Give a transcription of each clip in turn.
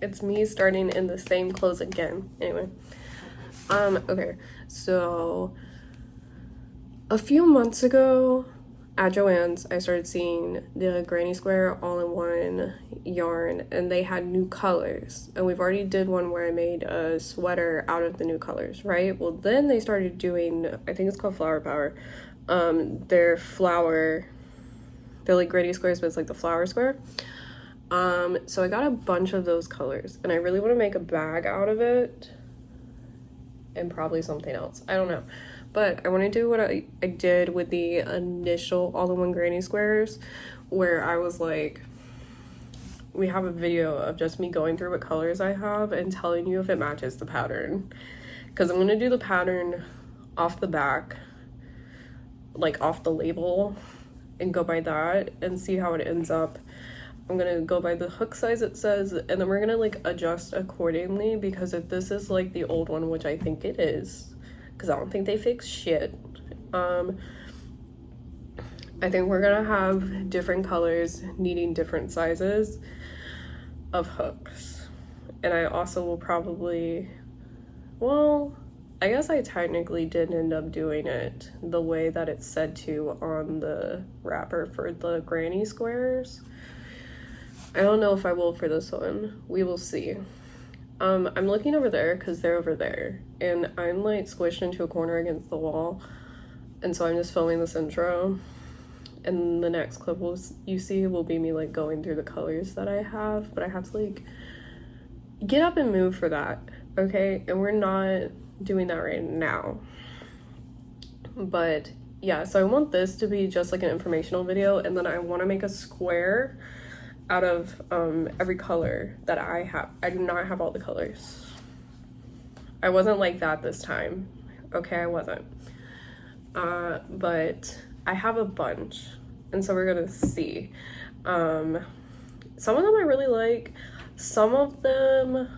It's me starting in the same clothes again. Anyway. Okay. So a few months ago at Joann's, I started seeing the Granny Square all-in-one yarn, and they had new colors. And we've already did one where I made a sweater out of the new colors, right? Well, then they started doing, I think it's called Flower Power. Their flower, they're like Granny Squares, but it's like the flower square. So I got a bunch of those colors, and I really want to make a bag out of it, and probably something else. I don't know. But I want to do what I did with the initial all-in-one Granny Squares, where I was like, we have a video of just me going through what colors I have and telling you if it matches the pattern. Because I'm going to do the pattern off the back, like off the label, and go by that and see how it ends up. I'm gonna go by the hook size it says, and then we're gonna like adjust accordingly, because if this is like the old one, which I think it is, because I don't think they fix shit, I think we're gonna have different colors needing different sizes of hooks. And I also will probably, well, I guess I technically did end up doing it the way that it's said to on the wrapper for the Granny Squares. I don't know if I will for this one. We will see. I'm looking over there because they're over there, and I'm like squished into a corner against the wall, and so I'm just filming this intro, and the next clip you see will be me like going through the colors that I have, but I have to like get up and move for that, okay? And we're not doing that right now. But yeah, so I want this to be just like an informational video, and then I want to make a square out of every color that I have. I do not have all the colors. I wasn't like that this time. Okay, I wasn't. But I have a bunch, and so we're gonna see. Some of them I really like. Some of them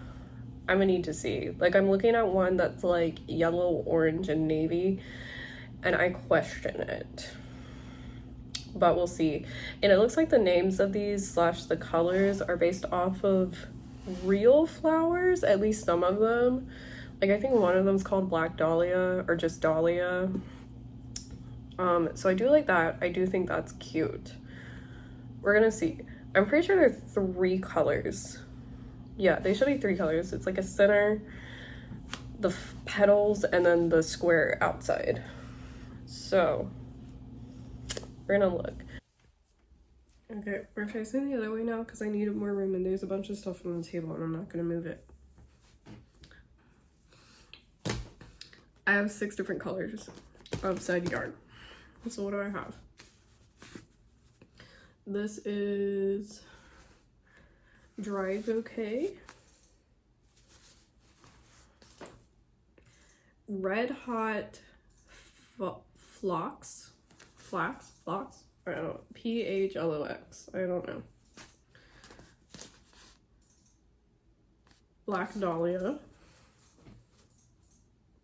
I'm gonna need to see. Like, I'm looking at one that's like yellow, orange, and navy, and I question it. But we'll see. And it looks like the names of these / the colors are based off of real flowers, at least some of them. Like, I think one of them's called Black Dahlia, or just Dahlia. So I do like that. I do think that's cute. We're gonna see. I'm pretty sure there are 3 colors. Yeah, they should be 3 colors. It's like a center, the petals, and then the square outside. So we're gonna look. Okay, we're facing the other way now because I need more room, and there's a bunch of stuff on the table and I'm not gonna move it. I have 6 different colors of side yarn. So what do I have? This is Dry Bouquet, Red Hot Phlox, I don't know, PHLOX, I don't know. Black Dahlia,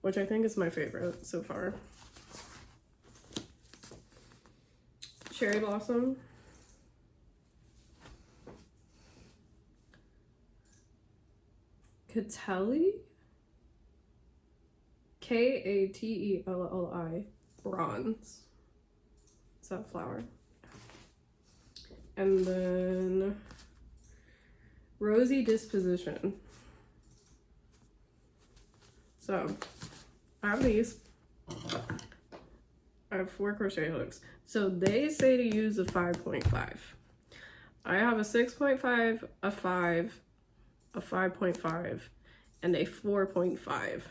which I think is my favorite so far. Cherry Blossom, Catelli, Katelli, Bronze. Is that flower? And then Rosy Disposition. So I have these. I have 4 crochet hooks. So they say to use a 5.5. I have a 6.5, a 5, a 5.5, and a 4.5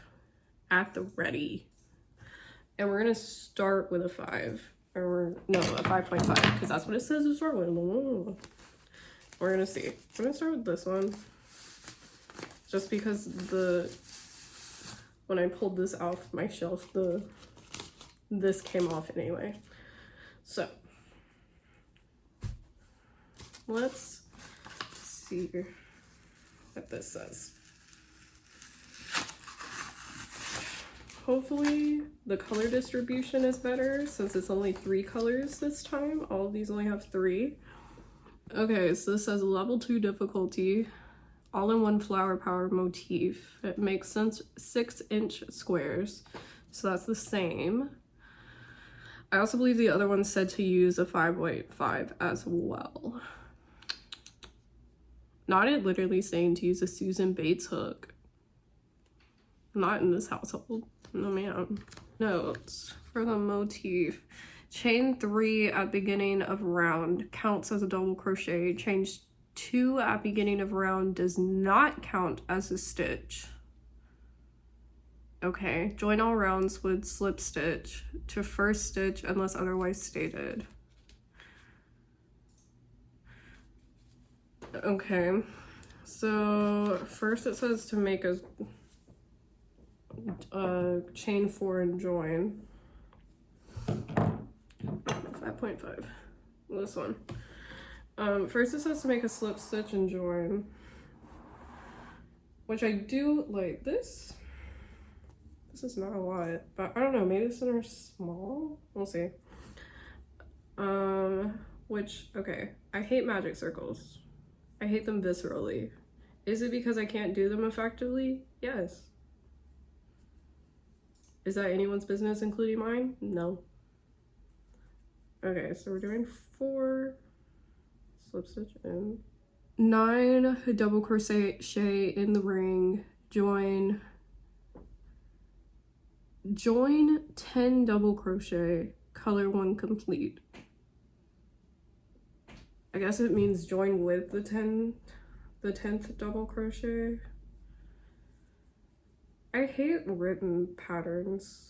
at the ready. And we're gonna start with a 5. Or no, a 5.5, because that's what it says to start with. We're gonna see. I'm gonna start with this one. Just because when I pulled this off my shelf, this came off anyway. So let's see what this says. Hopefully the color distribution is better since it's only 3 colors this time. All of these only have 3. Okay, so this says level 2 difficulty, all-in-one flower power motif. It makes sense 6-inch squares, so that's the same. I also believe the other one said to use a 5.5 as well. Not it literally saying to use a Susan Bates hook. Not in this household. No ma'am. Notes for the motif. Chain 3 at beginning of round counts as a double crochet. Chain 2 at beginning of round does not count as a stitch. Okay, join all rounds with slip stitch to first stitch unless otherwise stated. Okay, so first it says to make a chain 4 and join. 5.5, this one. First it says to make a slip stitch and join, which I do like. This is not a lot, but I don't know, maybe the center's small, we'll see. Which, okay, I hate magic circles. I hate them viscerally. Is it because I can't do them effectively? Yes. Is that anyone's business, including mine? No. Okay, so we're doing 4 slip stitch in, 9 double crochet in the ring, join 10 double crochet, color 1 complete. I guess it means join with the 10th double crochet. I hate written patterns.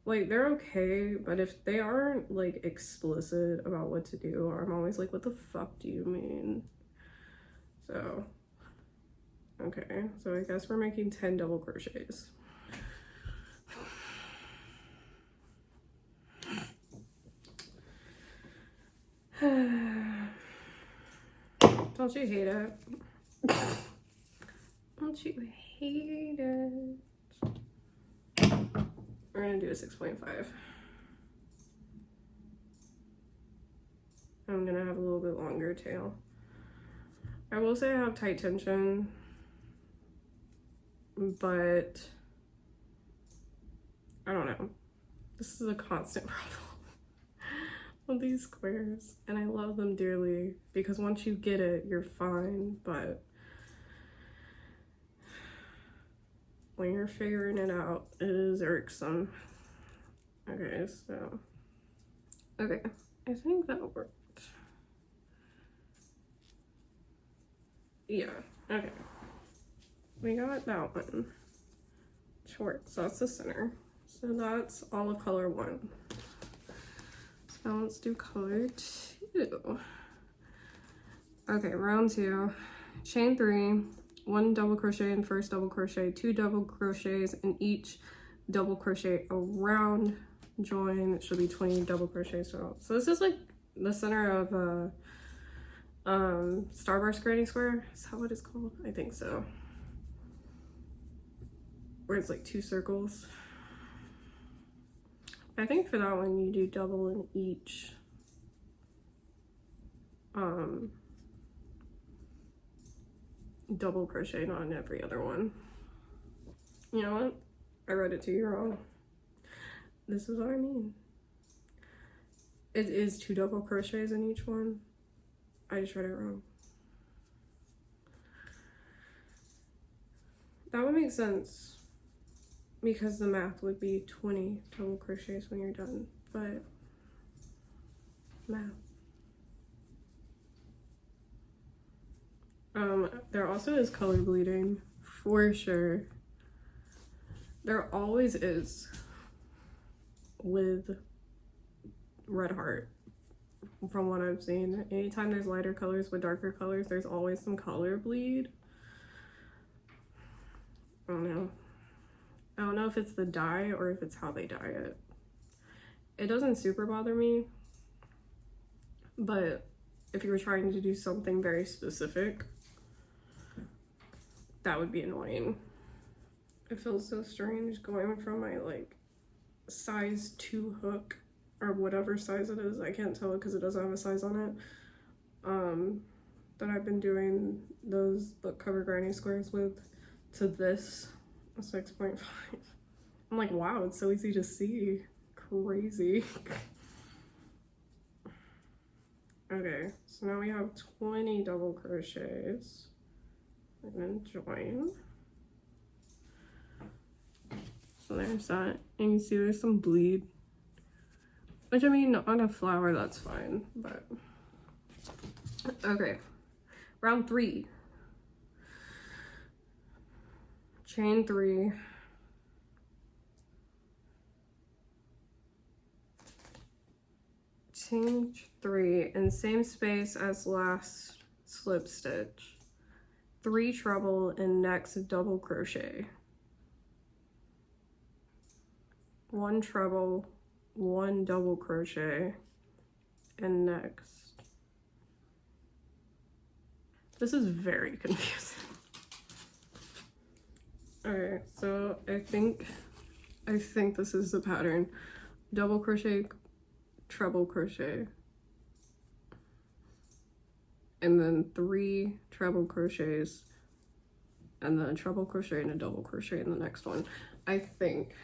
Like, they're okay, but if they aren't like explicit about what to do, I'm always like, what the fuck do you mean? So, okay, so I guess we're making 10 double crochets. Don't you hate it? Don't you hate it? We're gonna do a 6.5. I'm gonna have a little bit longer tail. I will say I have tight tension, but I don't know. This is a constant problem with these squares, and I love them dearly because once you get it, you're fine, but when you're figuring it out, it is irksome. Okay, so, okay, I think that worked. Yeah, okay. We got that one. Short, so that's the center. So that's all of color 1. So now let's do color 2. Okay, round 2. Chain 3, 1 double crochet in first double crochet, 2 double crochets in each double crochet around, join. It should be 20 double crochets total. So this is like the center of a starburst granny square. Is that what it's called? I think so. Where it's like 2 circles. I think for that one you do double in each double crochet, not in every other one. You know what? I read it to you wrong. This is what I mean. It is 2 double crochets in each one. I just read it wrong. That would make sense because the math would be 20 double crochets when you're done, but math. There also is color bleeding, for sure. There always is with Red Heart, from what I've seen. Anytime there's lighter colors with darker colors, there's always some color bleed. I don't know. I don't know if it's the dye or if it's how they dye it. It doesn't super bother me, but if you were trying to do something very specific, that would be annoying. It feels so strange going from my like size 2 hook or whatever size it is. I can't tell it because it doesn't have a size on it. that I've been doing those book cover granny squares with to this 6.5. I'm like, wow, it's so easy to see. Crazy. Okay, so now we have 20 double crochets. I'm gonna join. So there's that. And you see there's some bleed. Which, I mean, on a flower, that's fine, but... Okay. Round 3. Chain 3. Chain 3 in same space as last slip stitch. 3 treble and next double crochet. 1 treble, 1 double crochet, and next. This is very confusing. Okay, so I think this is the pattern. Double crochet, treble crochet, and then 3 treble crochets, and then a treble crochet and a double crochet in the next one, I think.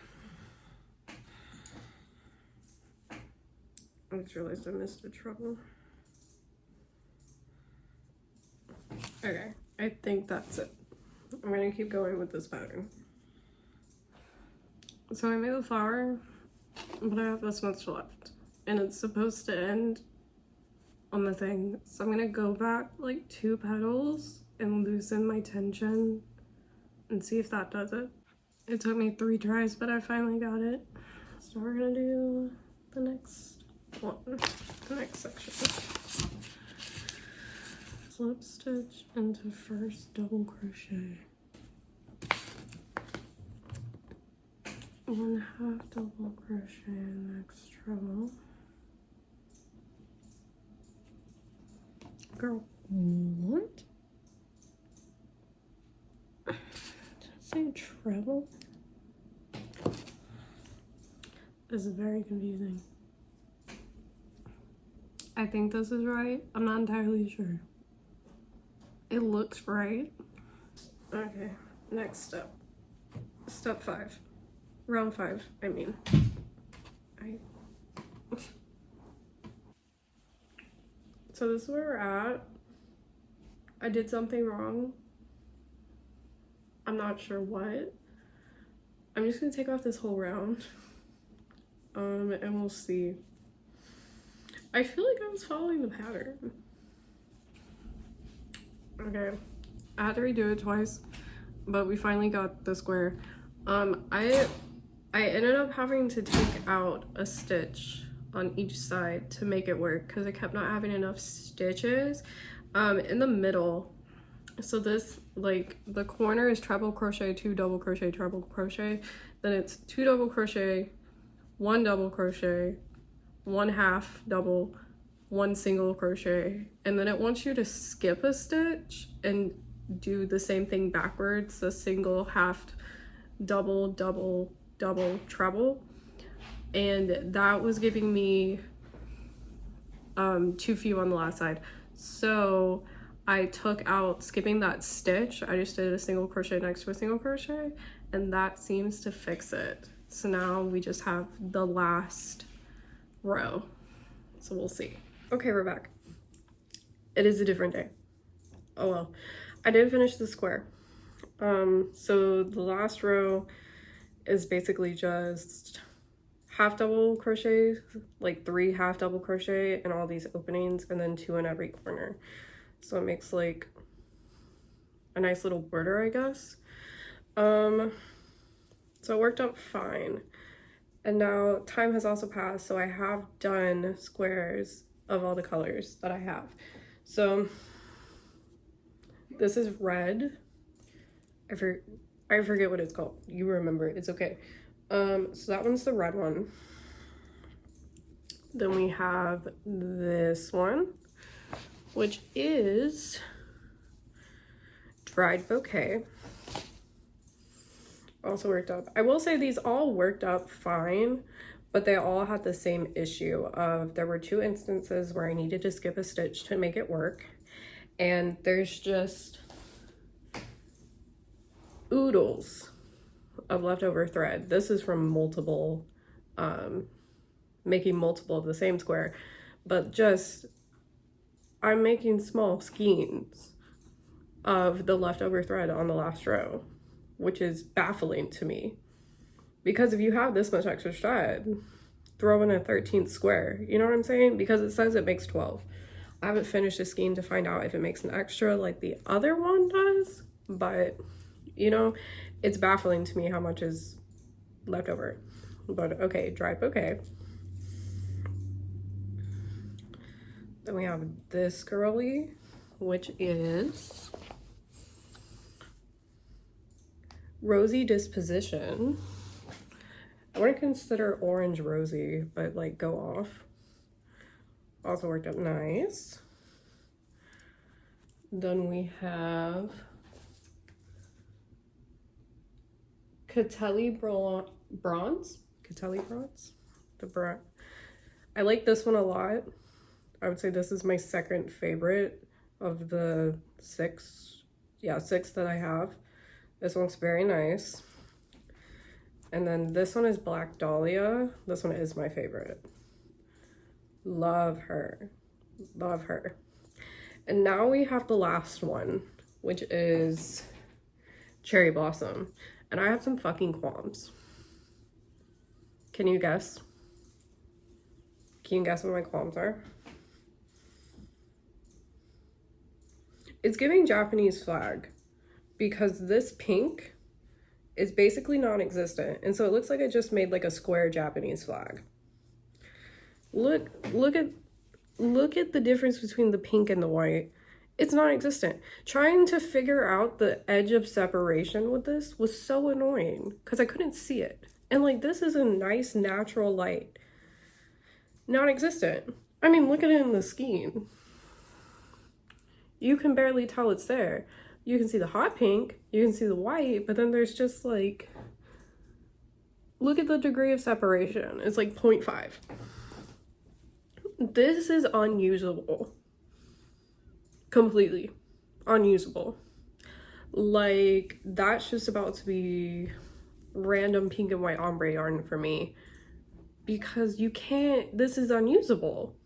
I just realized I missed a treble. Okay, I think that's it. I'm gonna keep going with this pattern. So I made the flower, but I have this much left. And it's supposed to end on the thing. So I'm gonna go back like 2 petals and loosen my tension and see if that does it. It took me 3 tries, but I finally got it. So we're gonna do the next one, the next section. Slip stitch into first double crochet. 1/2 double crochet next treble. Girl, what? Did I say treble? This is very confusing. I think this is right. I'm not entirely sure. It looks right. Okay, next step. Step 5. Round 5, I mean. So this is where we're at. I did something wrong. I'm not sure what. I'm just gonna take off this whole round. And we'll see. I feel like I was following the pattern. Okay, I had to redo it twice, but we finally got the square. I ended up having to take out a stitch on each side to make it work because I kept not having enough stitches in the middle. So this, like, the corner is treble crochet, 2 double crochet, treble crochet, then it's 2 double crochet, 1 double crochet, 1/2 double, 1 single crochet, and then it wants you to skip a stitch and do the same thing backwards, a single, half, double, double, double, treble, and that was giving me too few on the last side. So I took out skipping that stitch. I just did a single crochet next to a single crochet, and that seems to fix it. So now we just have the last row, so we'll see. Okay, we're back. It is a different day. Oh well. I did finish the square. So the last row is basically just half double crochet, like 3 half double crochet in all these openings, and then 2 in every corner. So it makes like a nice little border, I guess. So it worked out fine. And now time has also passed, so I have done squares of all the colors that I have. So this is red. I forget what it's called. You remember it, it's okay. So that one's the red one. Then we have this one, which is dried bouquet. Also worked up. I will say these all worked up fine, but they all had the same issue of there were 2 instances where I needed to skip a stitch to make it work, and there's just oodles of leftover thread. This is from multiple, making multiple of the same square, but just, I'm making small skeins of the leftover thread on the last row, which is baffling to me. Because if you have this much extra thread, throw in a 13th square, you know what I'm saying? Because it says it makes 12. I haven't finished the skein to find out if it makes an extra like the other one does, but you know, it's baffling to me how much is left over. But okay, dry bouquet. Then we have this girly, which is Rosy Disposition. I wouldn't consider orange rosy, but like go off. Also worked out nice. Then we have Catelli Bronze. Catelli Bronze? I like this one a lot. I would say this is my second favorite of the six that I have. This one's very nice. And then this one is Black Dahlia. This one is my favorite. Love her. Love her. And now we have the last one, which is Cherry Blossom. And I have some fucking qualms. Can you guess? Can you guess what my qualms are? It's giving Japanese flag because this pink is basically non-existent, and so it looks like I just made like a square Japanese flag. Look at the difference between the pink and the white. It's non-existent. Trying to figure out the edge of separation with this was so annoying because I couldn't see it. And like, this is a nice natural light. Non-existent. I mean, look at it in the skein. You can barely tell it's there. You can see the hot pink, you can see the white, but then there's just like, look at the degree of separation. It's like 0.5. This is unusable. Completely unusable. Like, that's just about to be random pink and white ombre yarn for me because you can't, this is unusable.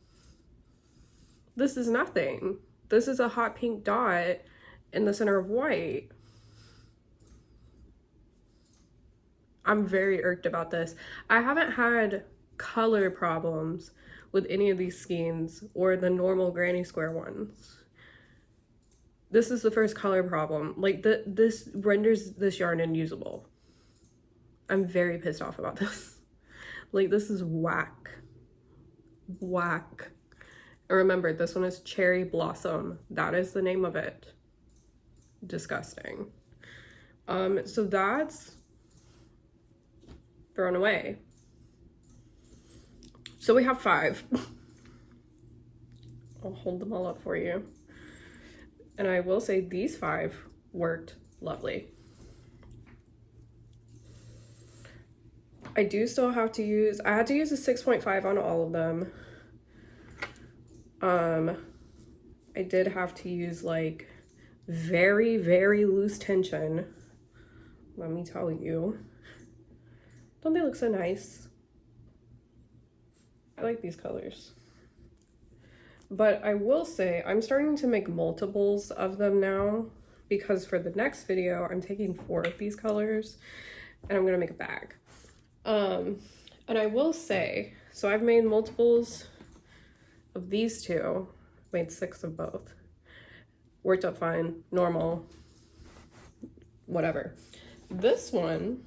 This is nothing. This is a hot pink dot in the center of white. I'm very irked about this. I haven't had color problems with any of these skeins or the normal granny square ones. This is the first color problem. Like, this renders this yarn unusable. I'm very pissed off about this. Like, this is whack. Whack. And remember, this one is Cherry Blossom. That is the name of it. Disgusting. So that's thrown away. So we have 5. I'll hold them all up for you. And I will say these 5 worked lovely. I do still have to use, I had to use a 6.5 on all of them. I did have to use like very, very loose tension. Let me tell you. Don't they look so nice? I like these colors. But I will say I'm starting to make multiples of them now because for the next video, I'm taking 4 of these colors and I'm gonna make a bag. And I will say, so I've made multiples of these 2, made 6 of both. Worked out fine, normal, whatever. This one,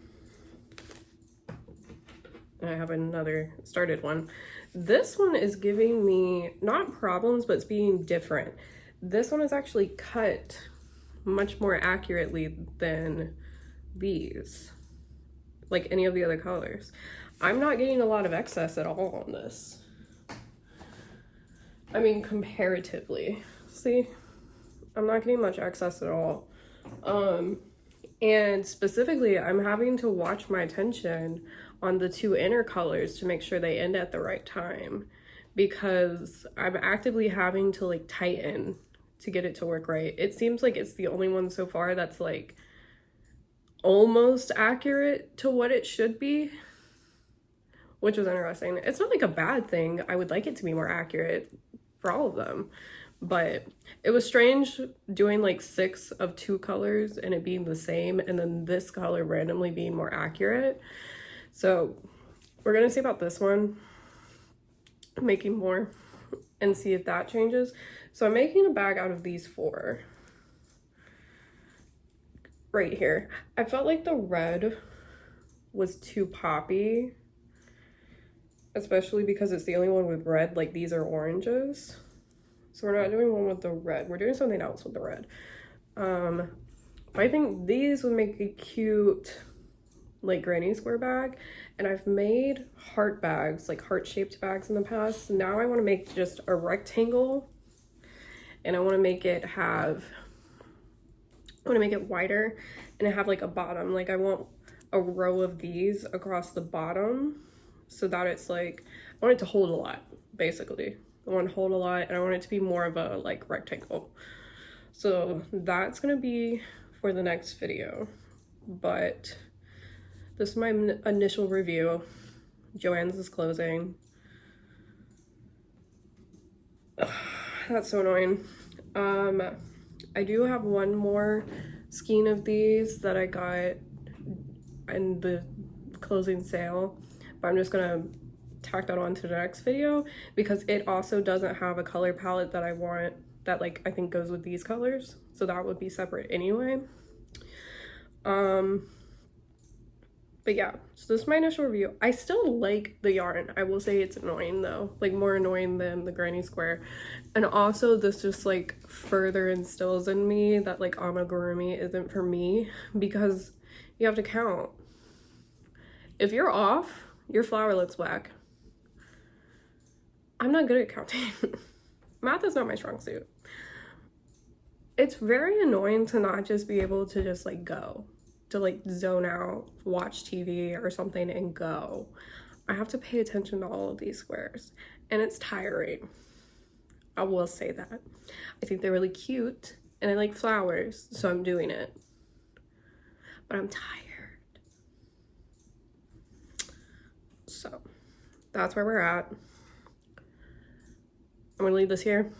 I have another started one. This one is giving me, not problems, but it's being different. This one is actually cut much more accurately than these, like any of the other colors. I'm not getting a lot of excess at all on this. I mean, comparatively, see? I'm not getting much excess at all. And specifically, I'm having to watch my tension on the 2 inner colors to make sure they end at the right time because I'm actively having to like tighten to get it to work right. It seems like it's the only one so far that's like almost accurate to what it should be, which was interesting. It's not like a bad thing. I would like it to be more accurate for all of them, but it was strange doing like 6 of 2 colors and it being the same, and then this color randomly being more accurate. So we're gonna see about this one, making more, and see if that changes. So I'm making a bag out of these 4 right here. I felt like the red was too poppy, especially because it's the only one with red. Like, these are oranges, so we're not doing one with the red. We're doing something else with the red. But I think these would make a cute like granny square bag, and I've made heart bags, like heart-shaped bags in the past. Now I want to make just a rectangle, and I want to make it wider and have like a bottom. Like, I want a row of these across the bottom so that it's like, I want it to hold a lot, basically. I want to hold a lot, and I want it to be more of a like rectangle. So that's gonna be for the next video, but this is my initial review. Joann's is closing. Ugh, that's so annoying. I do have one more skein of these that I got in the closing sale, but I'm just gonna tack that on to the next video because it also doesn't have a color palette that I want that like I think goes with these colors, so that would be separate anyway. But yeah, so this is my initial review. I still like the yarn. I will say it's annoying though, like more annoying than the granny square. And also this just like further instills in me that like amigurumi isn't for me, because you have to count. If you're off, your flower looks whack. I'm not good at counting. Math is not my strong suit. It's very annoying to not just be able to just like go, to like zone out, watch TV or something and go. I have to pay attention to all of these squares, and it's tiring. I will say that. I think they're really cute and I like flowers, so I'm doing it. But I'm tired. So that's where we're at. I'm gonna leave this here.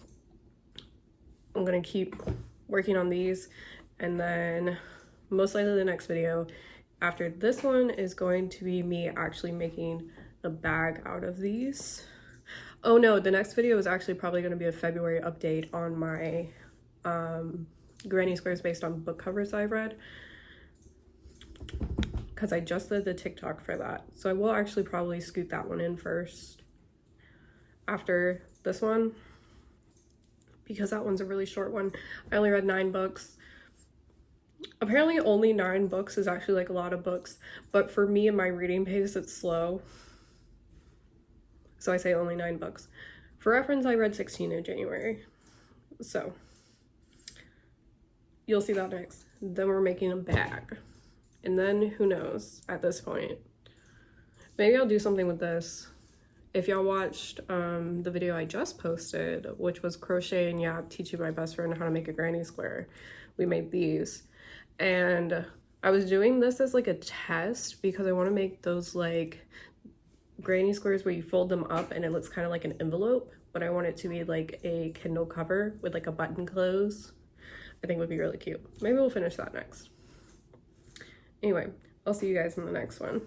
I'm gonna keep working on these, and then most likely the next video after this one is going to be me actually making a bag out of these. Oh no, the next video is actually probably going to be a February update on my granny squares based on book covers I've read, because I just did the TikTok for that. So I will actually probably scoot that one in first after this one, because that one's a really short one. I only read 9 books. Apparently only 9 books is actually like a lot of books, but for me and my reading pace, it's slow. So I say only 9 books. For reference, I read 16 in January. So you'll see that next. Then we're making a bag. And then who knows at this point. Maybe I'll do something with this. If y'all watched the video I just posted, which was Crochet and Yap teaching my best friend how to make a granny square, we made these. And I was doing this as like a test because I want to make those like granny squares where you fold them up and it looks kind of like an envelope, but I want it to be like a Kindle cover with like a button close. I think would be really cute. Maybe we'll finish that next. Anyway, I'll see you guys in the next one.